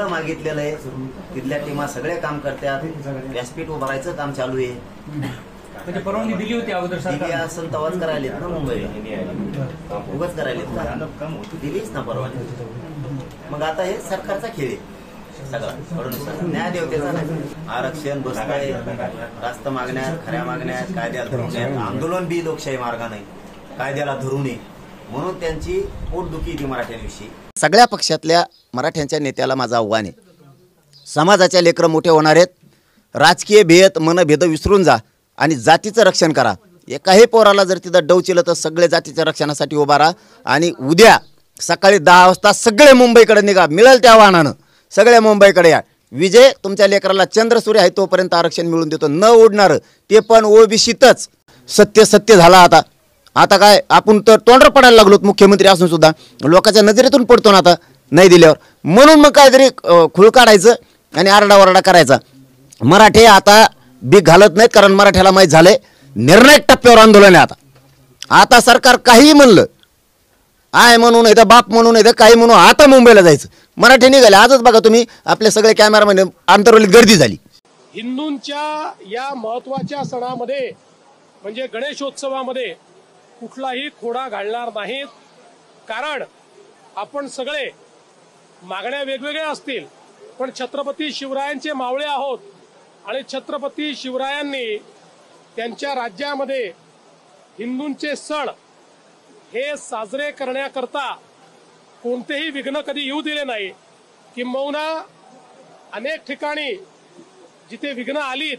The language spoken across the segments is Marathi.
सगळं मागितलेलं आहे. तिथल्या टीमा सगळे काम करतात. व्यासपीठ उभारायचं काम चालू आहे. म्हणजे परवानगी दिली होती अगोदर दिली असेल तवाच करायलेत ना मुंबईला. उगाच करायलेत का? दिलीच ना परवानगी. मग आता हे सरकारचा खेळ आहे सगळा. फडणवीस न्यायदेवतेचा नाही. आरक्षण बसतंय, रास्त मागण्या, खऱ्या मागण्या, कायद्याला धरून आंदोलन बी लोकशाही मार्गाने कायद्याला धरू नये म्हणून त्यांची पोटदुखी ती मराठ्यांविषयी. सगळ्या पक्षातल्या मराठ्यांच्या नेत्याला माझं आव्हान आहे. समाजाच्या लेकरं मोठे होणार आहेत. राजकीय भेद मनभेद विसरून जा आणि जातीचं रक्षण करा. एकाही पोराला जर तिथं डवचिलं तर सगळे जातीच्या रक्षणासाठी उभा राहा. आणि उद्या सकाळी 10 वाजता सगळे मुंबईकडे निघा. मिळेल त्या वाहनानं सगळे मुंबईकडे या. विजय तुमच्या लेकराला चंद्रसूर्य आहे तोपर्यंत आरक्षण मिळून देतो. न उडणार ते पण ओबीसीतच. सत्य सत्य झाला आता. आता काय आपण तर तोंडर पडायला लागलो मुख्यमंत्री असून सुद्धा. लोकांच्या नजरेतून पडतो ना आता नाही दिल्यावर. म्हणून मग काहीतरी खुळ काढायचं आणि आरडाओरडा करायचा. मराठे आता बी घालत नाहीत कारण मराठ्याला माहीत झालंय निर्णायक टप्प्यावर आंदोलन आहे आता. आता सरकार काही म्हणलं आय म्हणून येतं बाप म्हणून येतं काही म्हणून आता मुंबईला जायचं. मराठी निघाले. आजच बघा तुम्ही आपले सगळे कॅमेरामध्ये आंतरवलीत गर्दी झाली. हिंदूंच्या या महत्त्वाच्या सणामध्ये म्हणजे गणेशोत्सवामध्ये कुठलाही खोडा घालणार नाहीत. कारण आपण सगळे मागण्या वेगवेगळ्या असतील पण छत्रपती शिवरायांचे मावळे आहोत. आणि छत्रपती शिवरायांनी त्यांच्या राज्यामध्ये हिंदूंचे सण हे साजरे करण्याकरता कोणतेही विघ्न कधी येऊ दिले नाही. किंबहुना अनेक ठिकाणी जिथे विघ्न आलीत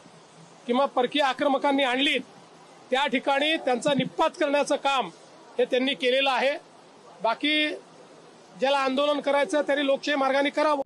किंवा परकीय आक्रमकांनी आणलीत त्या ठिकाणी त्यांचा निपात करण्याचं काम हे त्यांनी केलेलं आहे. बाकी ज्याला आंदोलन करायचं त्यांनी लोकशाही मार्गाने करावं.